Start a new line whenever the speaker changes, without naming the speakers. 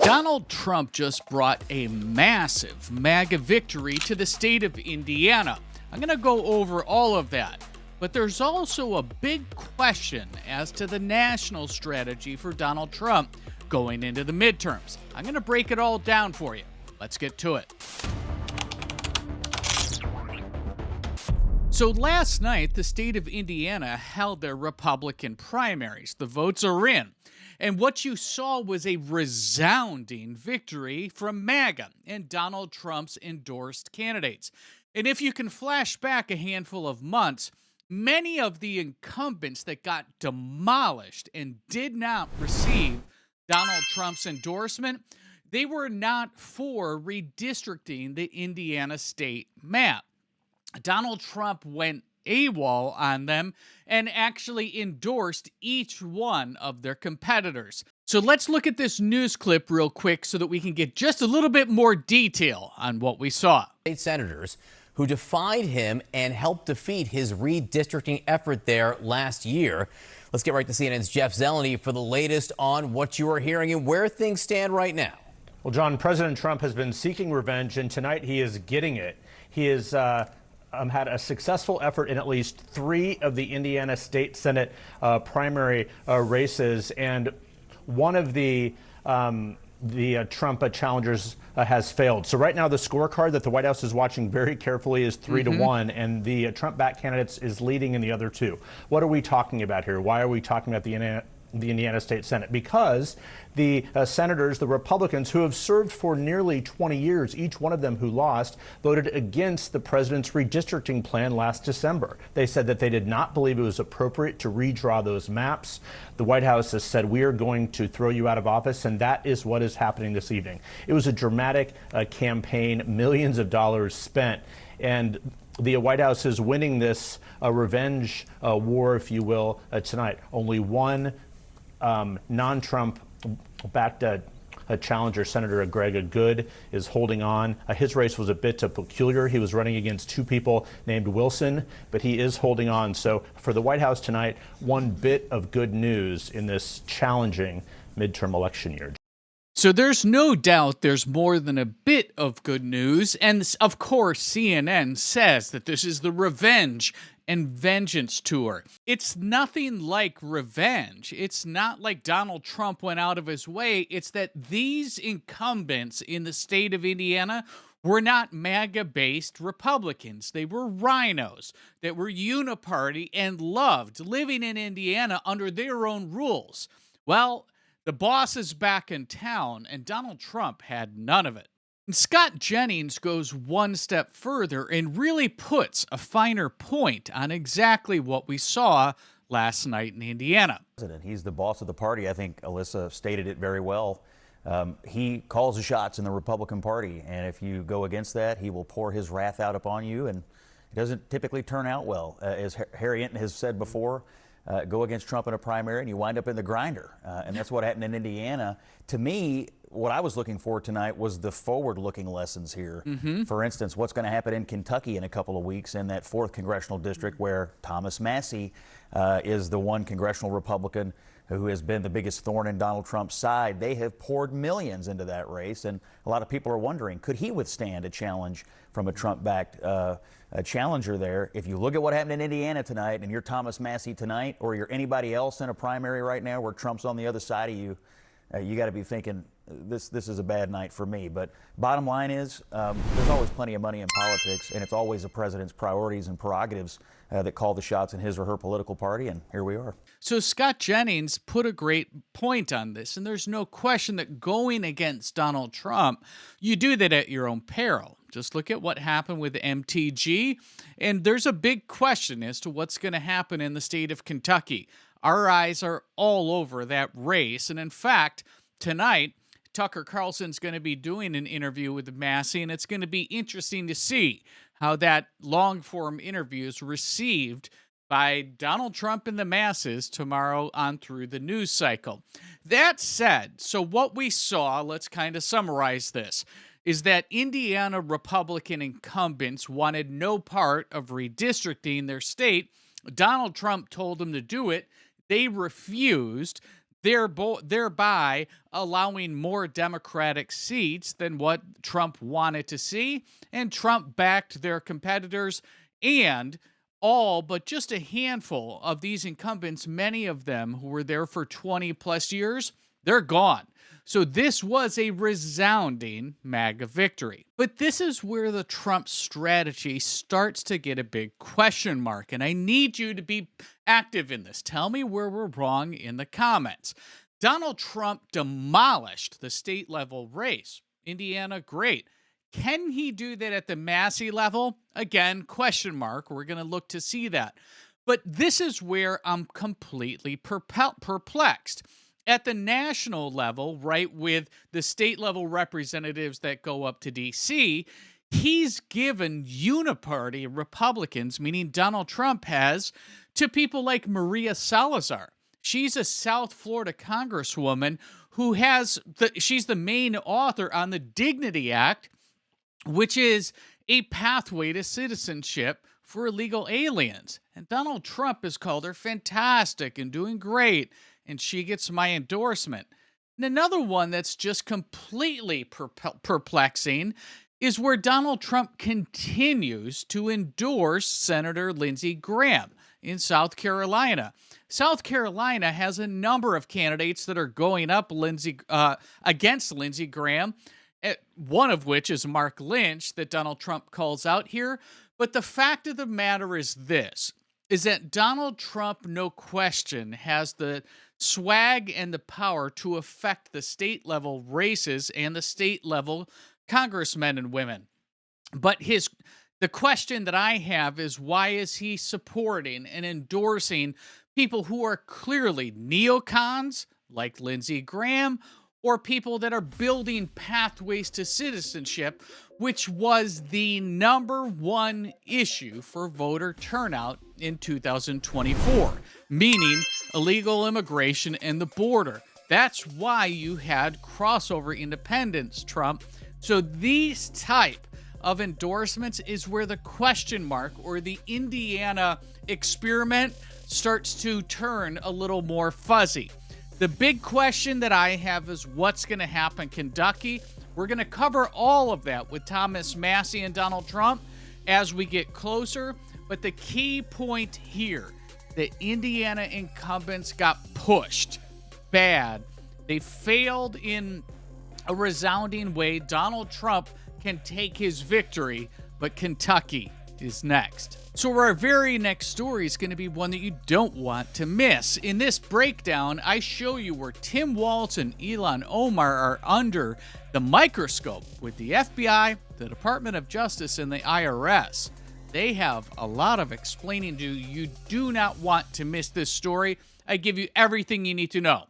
Donald Trump just brought a massive MAGA victory to the state of Indiana. I'm going to go over all of that. But there's also a big question as to the national strategy for Donald Trump going into the midterms. I'm going to break it all down for you. Let's get to it. So last night, the state of Indiana held their Republican primaries. The votes are in. And what you saw was a resounding victory from MAGA and Donald Trump's endorsed candidates. And if you can flash back a handful of months, many of the incumbents that got demolished and did not receive Donald Trump's endorsement, they were not for redistricting the Indiana state map. Donald Trump went AWOL on them and actually endorsed each one of their competitors. So let's look at this news clip real quick so that we can get just a little bit more detail on what we saw.
State senators who defied him and helped defeat his redistricting effort there last year. Let's get right to CNN's Jeff Zeleny for the latest on what you are hearing and where things stand right now.
Well, John, President Trump has been seeking revenge, and tonight he is getting it. He has had a successful effort in at least 3 of the Indiana State Senate primary races, and one of the Trump challengers has failed. So right now the scorecard that the White House is watching very carefully is 3-1, and the Trump-backed candidates is leading in the other 2. What are we talking about here? Why are we talking about the Indiana State Senate? Because the senators, the Republicans, who have served for nearly 20 years, each one of them who lost, voted against the president's redistricting plan last December. They said that they did not believe it was appropriate to redraw those maps. The White House has said, we are going to throw you out of office, and that is what is happening this evening. It was a dramatic campaign, millions of dollars spent, and the White House is winning this revenge war, if you will, tonight. Only one non-Trump backed challenger, Senator Greg Good, is holding on. His race was a bit peculiar. He was running against 2 people named Wilson, but he is holding on. So for the White House tonight, one bit of good news in this challenging midterm election year.
So there's no doubt there's more than a bit of good news. And of course, CNN says that this is the revenge and vengeance tour. It's nothing like revenge. It's not like Donald Trump went out of his way. It's that these incumbents in the state of Indiana were not MAGA-based Republicans. They were RINOs that were uniparty and loved living in Indiana under their own rules. Well, the boss is back in town, and Donald Trump had none of it. And Scott Jennings goes one step further and really puts a finer point on exactly what we saw last night in Indiana.
He's the boss of the party. I think Alyssa stated it very well. He calls the shots in the Republican Party, and if you go against that, he will pour his wrath out upon you, and it doesn't typically turn out well. As Harry Enton has said before, go against Trump in a primary and you wind up in the grinder. And that's what happened in Indiana. To me, what I was looking for tonight was the forward-looking lessons here. For instance, what's going to happen in Kentucky in a couple of weeks in that 4th congressional district where Thomas Massie is the one congressional Republican who has been the biggest thorn in Donald Trump's side. They have poured millions into that race, and a lot of people are wondering, could he withstand a challenge from a Trump-backed challenger there? If you look at what happened in Indiana tonight, and you're Thomas Massie tonight, or you're anybody else in a primary right now where Trump's on the other side of you, you got to be thinking, this is a bad night for me. But bottom line is, there's always plenty of money in politics, and it's always the president's priorities and prerogatives that call the shots in his or her political party, and here we are.
So Scott Jennings put a great point on this, and there's no question that going against Donald Trump, you do that at your own peril. Just look at what happened with MTG, and there's a big question as to what's going to happen in the state of Kentucky. Our eyes are all over that race, and in fact, tonight, Tucker Carlson's going to be doing an interview with Massie, and it's going to be interesting to see how that long-form interview is received by Donald Trump and the masses tomorrow on through the news cycle. That said, so what we saw, let's kind of summarize this, is that Indiana Republican incumbents wanted no part of redistricting their state. Donald Trump told them to do it. They refused. thereby allowing more Democratic seats than what Trump wanted to see. And Trump backed their competitors, and all but just a handful of these incumbents, many of them who were there for 20 plus years, they're gone. So this was a resounding MAGA victory. But this is where the Trump strategy starts to get a big question mark. And I need you to be active in this. Tell me where we're wrong in the comments. Donald Trump demolished the state level race. Indiana, great. Can he do that at the Massey level? Again, question mark. We're going to look to see that. But this is where I'm completely perplexed. At the national level, right, with the state level representatives that go up to D.C., he's given uniparty Republicans, meaning Donald Trump has, to people like Maria Salazar. She's a South Florida congresswoman who she's the main author on the Dignity Act, which is a pathway to citizenship for illegal aliens. And Donald Trump has called her fantastic and doing great, and she gets my endorsement. And another one that's just completely perplexing is where Donald Trump continues to endorse Senator Lindsey Graham in South Carolina. South Carolina has a number of candidates that are going up against Lindsey Graham, one of which is Mark Lynch that Donald Trump calls out here. But the fact of the matter is this, is that Donald Trump, no question, has the swag and the power to affect the state level races and the state level congressmen and women. But the question that I have is, why is he supporting and endorsing people who are clearly neocons like Lindsey Graham, or people that are building pathways to citizenship, which was the #1 issue for voter turnout in 2024, meaning illegal immigration and the border. That's why you had crossover independents, Trump. So these type of endorsements is where the question mark or the Indiana experiment starts to turn a little more fuzzy. The big question that I have is what's going to happen in Kentucky. We're going to cover all of that with Thomas Massey and Donald Trump as we get closer. But the key point here, the Indiana incumbents got pushed bad. They failed in a resounding way. Donald Trump can take his victory, but Kentucky is next. So our very next story is going to be one that you don't want to miss. In this breakdown, I show you where Tim Walz and Ilhan Omar are under the microscope with the FBI, the Department of Justice, and the IRS. They have a lot of explaining to do. You do not want to miss this story. I give you everything you need to know.